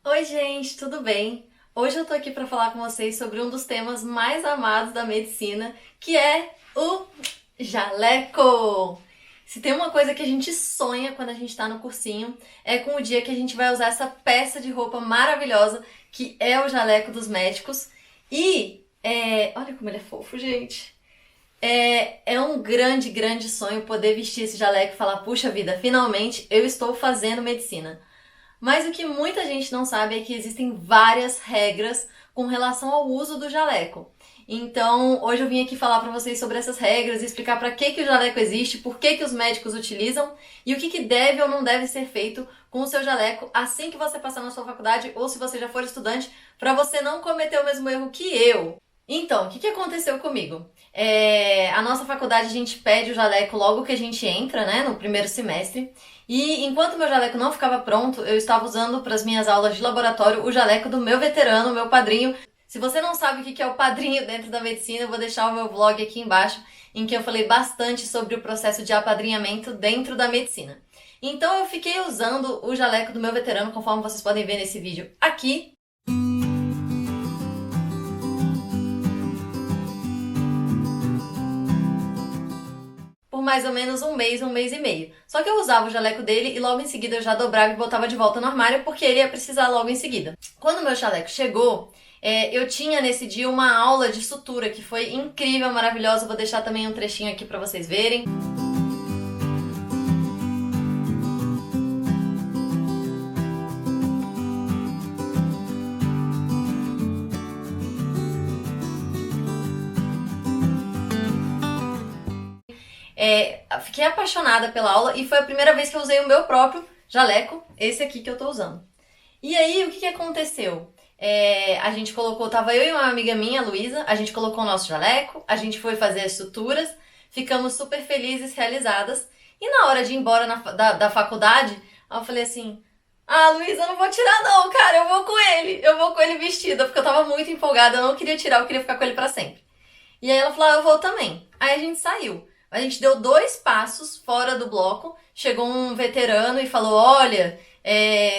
Oi, gente, tudo bem? Hoje eu tô aqui para falar com vocês sobre um dos temas mais amados da medicina, que é o jaleco. Se tem uma coisa que a gente sonha quando a gente tá no cursinho, é com o dia que a gente vai usar essa peça de roupa maravilhosa, que é o jaleco dos médicos. Olha como ele é fofo, gente. É um grande, grande sonho poder vestir esse jaleco e falar, puxa vida, finalmente eu estou fazendo medicina. Mas o que muita gente não sabe é que existem várias regras com relação ao uso do jaleco. Então, hoje eu vim aqui falar para vocês sobre essas regras e explicar para que o jaleco existe, por que os médicos utilizam e o que deve ou não deve ser feito com o seu jaleco assim que você passar na sua faculdade ou se você já for estudante, para você não cometer o mesmo erro que eu. Então, o que aconteceu comigo? A nossa faculdade a gente pede o jaleco logo que a gente entra, né, no primeiro semestre. E enquanto meu jaleco não ficava pronto, eu estava usando para as minhas aulas de laboratório o jaleco do meu veterano, meu padrinho. Se você não sabe o que é o padrinho dentro da medicina, eu vou deixar o meu vlog aqui embaixo, em que eu falei bastante sobre o processo de apadrinhamento dentro da medicina. Então eu fiquei usando o jaleco do meu veterano, conforme vocês podem ver nesse vídeo aqui, por mais ou menos um mês e meio. Só que eu usava o jaleco dele e logo em seguida eu já dobrava e botava de volta no armário porque ele ia precisar logo em seguida. Quando o meu jaleco chegou, eu tinha nesse dia uma aula de sutura que foi incrível, maravilhosa. Vou deixar também um trechinho aqui pra vocês verem. Fiquei apaixonada pela aula e foi a primeira vez que eu usei o meu próprio jaleco, esse aqui que eu tô usando. E aí, o que aconteceu? A gente colocou, tava eu e uma amiga minha, Luísa, a gente colocou o nosso jaleco, a gente foi fazer as suturas, ficamos super felizes, realizadas. E na hora de ir embora da faculdade, eu falei assim, Luísa, eu não vou tirar não, cara, eu vou com ele vestida, porque eu tava muito empolgada, eu não queria tirar, eu queria ficar com ele pra sempre. E aí ela falou, eu vou também. Aí a gente saiu. A gente deu 2 passos fora do bloco, chegou um veterano e falou, olha,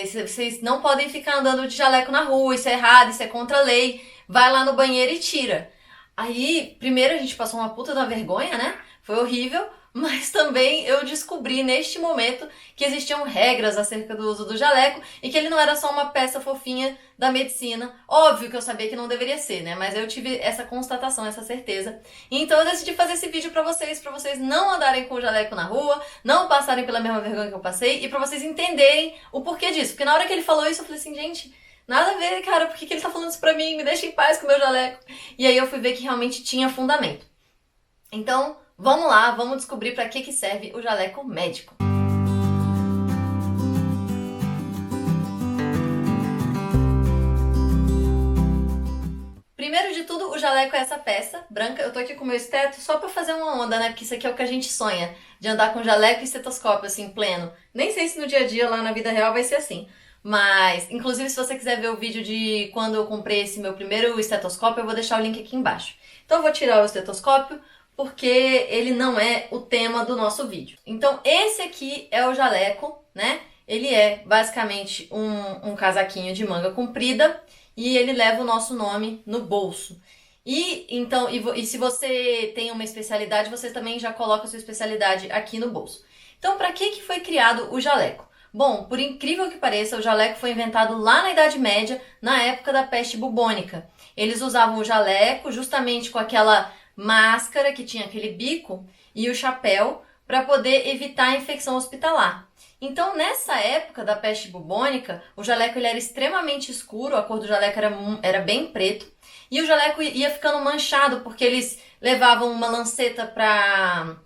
vocês não podem ficar andando de jaleco na rua, isso é errado, isso é contra a lei, vai lá no banheiro e tira. Aí, primeiro a gente passou uma puta da vergonha, né? Foi horrível, mas também eu descobri neste momento que existiam regras acerca do uso do jaleco e que ele não era só uma peça fofinha da medicina. Óbvio que eu sabia que não deveria ser, né? Mas eu tive essa constatação, essa certeza. Então eu decidi fazer esse vídeo pra vocês não andarem com o jaleco na rua, não passarem pela mesma vergonha que eu passei e pra vocês entenderem o porquê disso. Porque na hora que ele falou isso, eu falei assim, gente, nada a ver, cara, por que ele tá falando isso pra mim? Me deixa em paz com o meu jaleco. E aí eu fui ver que realmente tinha fundamento. Então, vamos lá, vamos descobrir para que serve o jaleco médico. Primeiro de tudo, o jaleco é essa peça branca. Eu tô aqui com o meu esteto só pra fazer uma onda, né? Porque isso aqui é o que a gente sonha, de andar com jaleco e estetoscópio, assim, pleno. Nem sei se no dia a dia, lá na vida real, vai ser assim. Mas, inclusive, se você quiser ver o vídeo de quando eu comprei esse meu primeiro estetoscópio, eu vou deixar o link aqui embaixo. Então eu vou tirar o estetoscópio, porque ele não é o tema do nosso vídeo. Então esse aqui é o jaleco, né? Ele é basicamente um casaquinho de manga comprida e ele leva o nosso nome no bolso. E se você tem uma especialidade, você também já coloca a sua especialidade aqui no bolso. Então, para que foi criado o jaleco? Bom, por incrível que pareça, o jaleco foi inventado lá na Idade Média, na época da peste bubônica. Eles usavam o jaleco justamente com aquela máscara que tinha aquele bico e o chapéu para poder evitar a infecção hospitalar. Então, nessa época da peste bubônica, o jaleco ele era extremamente escuro, a cor do jaleco era bem preto, e o jaleco ia ficando manchado porque eles levavam uma lanceta para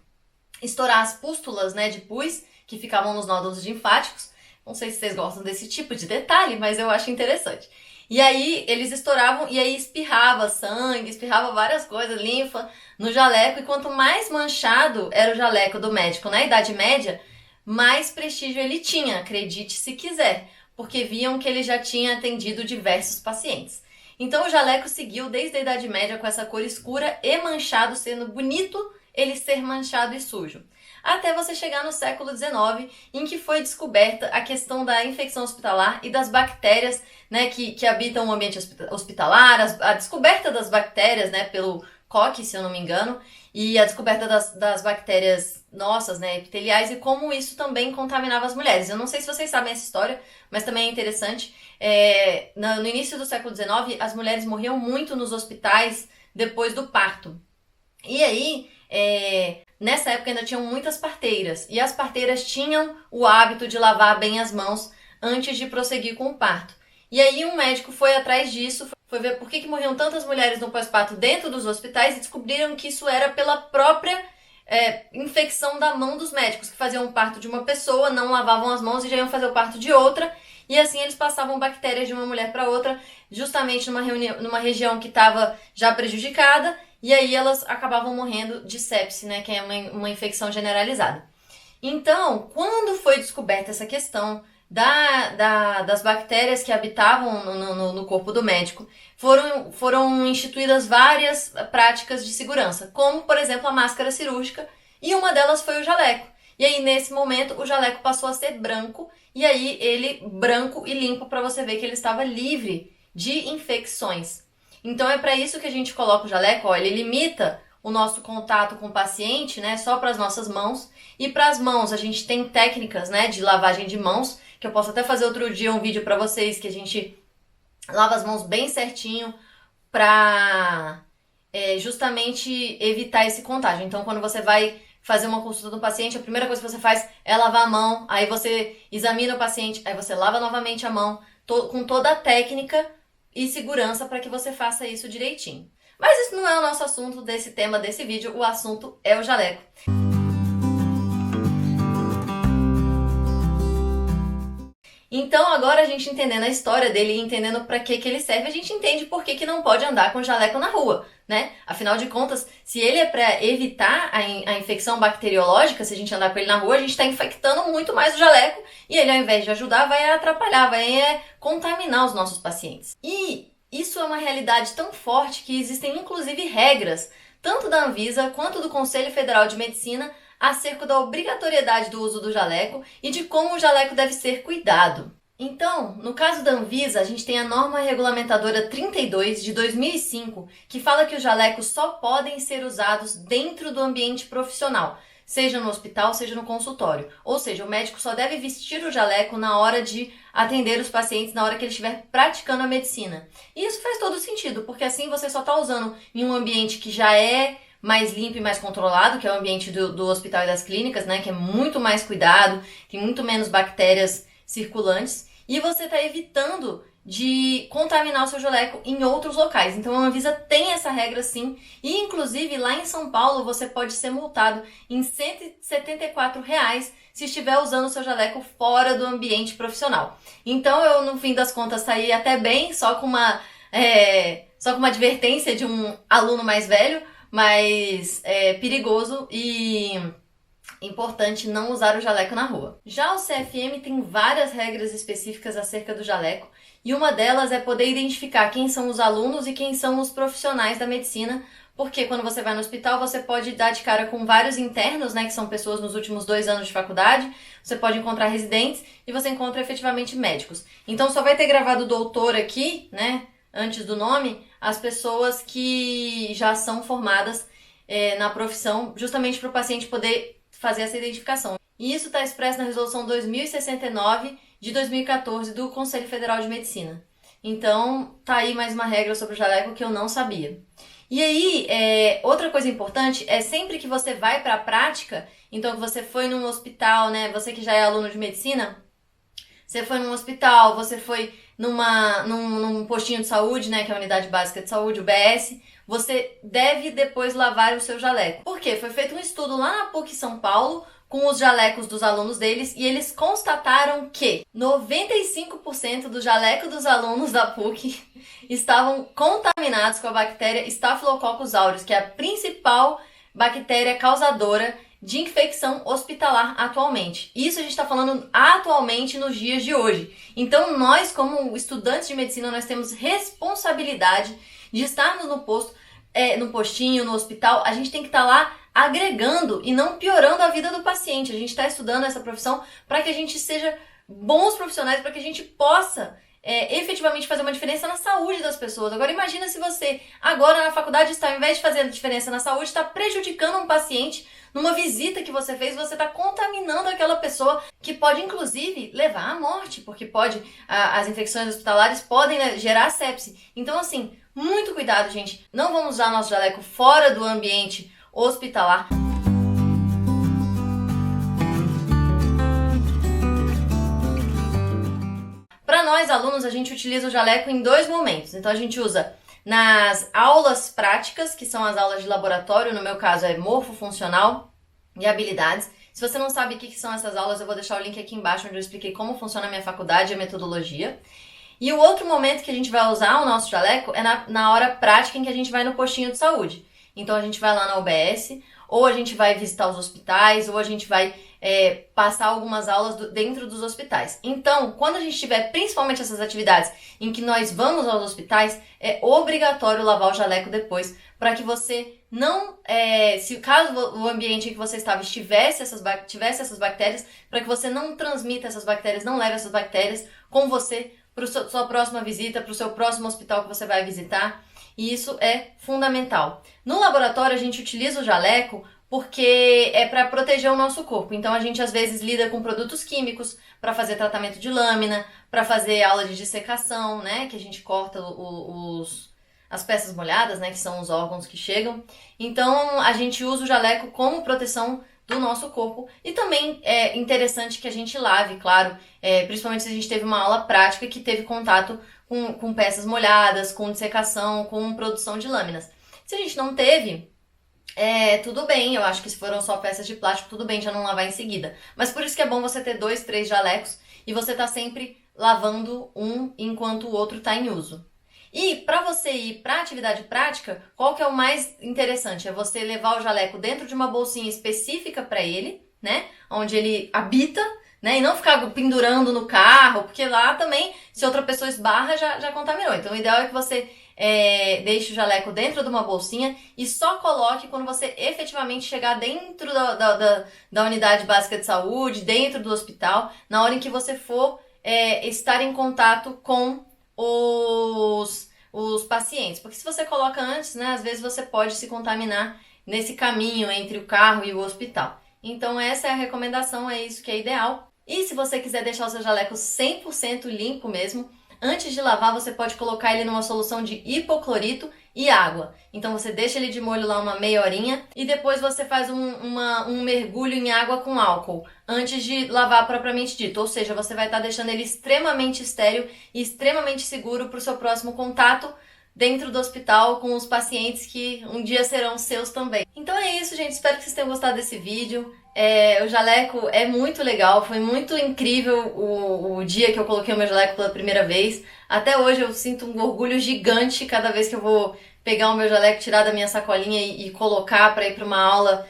estourar as pústulas, né, de pus que ficavam nos nódulos linfáticos. Não sei se vocês gostam desse tipo de detalhe, mas eu acho interessante. E aí eles estouravam e aí espirrava sangue, espirrava várias coisas, linfa no jaleco. E quanto mais manchado era o jaleco do médico na Idade Média, mais prestígio ele tinha, acredite se quiser, porque viam que ele já tinha atendido diversos pacientes. Então o jaleco seguiu desde a Idade Média com essa cor escura e manchado, sendo bonito ele ser manchado e sujo. até você chegar no século XIX, em que foi descoberta a questão da infecção hospitalar e das bactérias, né, que habitam o ambiente hospitalar, a descoberta das bactérias, né, pelo Koch, se eu não me engano, e a descoberta das bactérias nossas, né, epiteliais, e como isso também contaminava as mulheres. Eu não sei se vocês sabem essa história, mas também é interessante. No início do século XIX, as mulheres morriam muito nos hospitais depois do parto. E aí, nessa época ainda tinham muitas parteiras, e as parteiras tinham o hábito de lavar bem as mãos antes de prosseguir com o parto. E aí um médico foi atrás disso, foi ver por que morriam tantas mulheres no pós-parto dentro dos hospitais e descobriram que isso era pela própria infecção da mão dos médicos, que faziam o parto de uma pessoa, não lavavam as mãos e já iam fazer o parto de outra, e assim eles passavam bactérias de uma mulher para outra, justamente numa região que estava já prejudicada, e aí elas acabavam morrendo de sepse, né, que é uma infecção generalizada. Então, quando foi descoberta essa questão das bactérias que habitavam no corpo do médico, foram instituídas várias práticas de segurança, como, por exemplo, a máscara cirúrgica, e uma delas foi o jaleco. E aí, nesse momento, o jaleco passou a ser branco, e aí ele branco e limpo para você ver que ele estava livre de infecções. Então, é para isso que a gente coloca o jaleco, ó, ele limita o nosso contato com o paciente, né, só para as nossas mãos, e para as mãos a gente tem técnicas, né, de lavagem de mãos, que eu posso até fazer outro dia um vídeo para vocês, que a gente lava as mãos bem certinho para justamente evitar esse contágio. Então, quando você vai fazer uma consulta do paciente, a primeira coisa que você faz é lavar a mão, aí você examina o paciente, aí você lava novamente a mão, com toda a técnica e segurança para que você faça isso direitinho. Mas isso não é o nosso assunto desse tema, desse vídeo, o assunto é o jaleco. Então, agora a gente entendendo a história dele e entendendo para que ele serve, a gente entende por que não pode andar com jaleco na rua, né? Afinal de contas, se ele é para evitar a infecção bacteriológica, se a gente andar com ele na rua, a gente está infectando muito mais o jaleco e ele, ao invés de ajudar, vai atrapalhar, vai contaminar os nossos pacientes. E isso é uma realidade tão forte que existem inclusive regras, tanto da Anvisa quanto do Conselho Federal de Medicina, acerca da obrigatoriedade do uso do jaleco e de como o jaleco deve ser cuidado. Então, no caso da Anvisa, a gente tem a norma regulamentadora 32 de 2005, que fala que os jalecos só podem ser usados dentro do ambiente profissional, seja no hospital, seja no consultório. Ou seja, o médico só deve vestir o jaleco na hora de atender os pacientes, na hora que ele estiver praticando a medicina. E isso faz todo sentido, porque assim você só está usando em um ambiente que já é mais limpo e mais controlado, que é o ambiente do hospital e das clínicas, né, que é muito mais cuidado, tem muito menos bactérias circulantes, e você está evitando de contaminar o seu jaleco em outros locais. Então a Anvisa tem essa regra sim, e inclusive lá em São Paulo você pode ser multado em R$ 174 se estiver usando o seu jaleco fora do ambiente profissional. Então eu, no fim das contas, saí até bem, só com uma advertência de um aluno mais velho, mas é perigoso e importante não usar o jaleco na rua. Já o CFM tem várias regras específicas acerca do jaleco, e uma delas é poder identificar quem são os alunos e quem são os profissionais da medicina, porque quando você vai no hospital você pode dar de cara com vários internos, né, que são pessoas nos últimos 2 anos de faculdade, você pode encontrar residentes e você encontra efetivamente médicos. Então só vai ter gravado doutor aqui, né, antes do nome, as pessoas que já são formadas na profissão, justamente para o paciente poder fazer essa identificação. E isso está expresso na Resolução 2069 de 2014 do Conselho Federal de Medicina. Então, tá aí mais uma regra sobre o jaleco que eu não sabia. E aí, outra coisa importante é sempre que você vai para a prática, então que você foi num hospital, né, você que já é aluno de medicina, você foi num hospital, você foi num postinho de saúde, né, que é a Unidade Básica de Saúde, UBS, você deve depois lavar o seu jaleco. Por quê? Foi feito um estudo lá na PUC São Paulo com os jalecos dos alunos deles e eles constataram que 95% do jaleco dos alunos da PUC estavam contaminados com a bactéria Staphylococcus aureus, que é a principal bactéria causadora de infecção hospitalar atualmente. Isso a gente está falando atualmente nos dias de hoje. Então nós, como estudantes de medicina, nós temos responsabilidade de estarmos no posto, no postinho, no hospital. A gente tem que estar lá agregando e não piorando a vida do paciente. A gente está estudando essa profissão para que a gente seja bons profissionais, para que a gente possa efetivamente fazer uma diferença na saúde das pessoas. Agora imagina se você, agora na faculdade, está, ao invés de fazer a diferença na saúde, está prejudicando um paciente numa visita que você fez, você está contaminando aquela pessoa, que pode inclusive levar à morte, porque as infecções hospitalares podem, né, gerar sepse. Então assim, muito cuidado, gente. Não vamos usar nosso jaleco fora do ambiente hospitalar. Para nós, alunos, a gente utiliza o jaleco em 2 momentos. Então, a gente usa nas aulas práticas, que são as aulas de laboratório, no meu caso é morfofuncional e habilidades. Se você não sabe o que são essas aulas, eu vou deixar o link aqui embaixo, onde eu expliquei como funciona a minha faculdade e a metodologia. E o outro momento que a gente vai usar o nosso jaleco é na hora prática em que a gente vai no postinho de saúde. Então, a gente vai lá na UBS, ou a gente vai visitar os hospitais, ou a gente vai passar algumas aulas dentro dos hospitais. Então, quando a gente tiver principalmente essas atividades em que nós vamos aos hospitais, é obrigatório lavar o jaleco depois, para que você não, se caso o ambiente em que você estava tivesse essas bactérias, para que você não transmita essas bactérias, não leve essas bactérias com você para sua próxima visita, para o seu próximo hospital que você vai visitar. E isso é fundamental. No laboratório, a gente utiliza o jaleco porque é para proteger o nosso corpo. Então, a gente às vezes lida com produtos químicos para fazer tratamento de lâmina, para fazer aula de dissecação, né? Que a gente corta as peças molhadas, né? Que são os órgãos que chegam. Então, a gente usa o jaleco como proteção do nosso corpo. E também é interessante que a gente lave, claro, principalmente se a gente teve uma aula prática que teve contato com peças molhadas, com dissecação, com produção de lâminas. Se a gente não teve, tudo bem, eu acho que se foram só peças de plástico, tudo bem já não lavar em seguida. Mas por isso que é bom você ter 2, 3 jalecos e você tá sempre lavando um enquanto o outro tá em uso. E para você ir para atividade prática, qual que é o mais interessante? É você levar o jaleco dentro de uma bolsinha específica para ele, né? Onde ele habita, né? E não ficar pendurando no carro, porque lá também, se outra pessoa esbarra, já contaminou. Então o ideal é que você deixe o jaleco dentro de uma bolsinha e só coloque quando você efetivamente chegar dentro da unidade básica de saúde, dentro do hospital, na hora em que você for estar em contato com os pacientes. Porque se você coloca antes, né, às vezes você pode se contaminar nesse caminho entre o carro e o hospital. Então essa é a recomendação, é isso que é ideal. E se você quiser deixar o seu jaleco 100% limpo mesmo, antes de lavar você pode colocar ele numa solução de hipoclorito e água. Então você deixa ele de molho lá uma meia horinha e depois você faz um mergulho em água com álcool antes de lavar propriamente dito. Ou seja, você vai estar deixando ele extremamente estéril e extremamente seguro para o seu próximo contato dentro do hospital com os pacientes que um dia serão seus também. Então é isso, gente. Espero que vocês tenham gostado desse vídeo. O jaleco é muito legal, foi muito incrível o dia que eu coloquei o meu jaleco pela primeira vez. Até hoje eu sinto um orgulho gigante cada vez que eu vou pegar o meu jaleco, tirar da minha sacolinha e colocar para ir para uma aula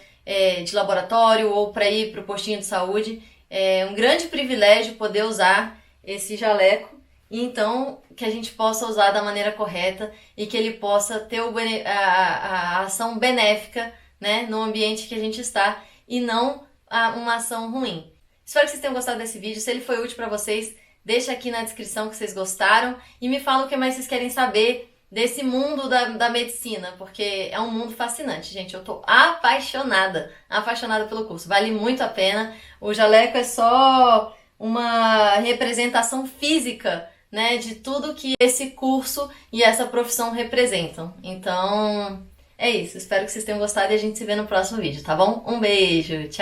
de laboratório ou para ir para o postinho de saúde. É um grande privilégio poder usar esse jaleco. E então, que a gente possa usar da maneira correta e que ele possa ter a ação benéfica, né, no ambiente que a gente está e não uma ação ruim. Espero que vocês tenham gostado desse vídeo. Se ele foi útil para vocês, deixa aqui na descrição que vocês gostaram e me fala o que mais vocês querem saber desse mundo da medicina, porque é um mundo fascinante, gente. Eu tô apaixonada pelo curso. Vale muito a pena. O jaleco é só uma representação física, né, de tudo que esse curso e essa profissão representam. Então, é isso. Espero que vocês tenham gostado e a gente se vê no próximo vídeo, tá bom? Um beijo, tchau!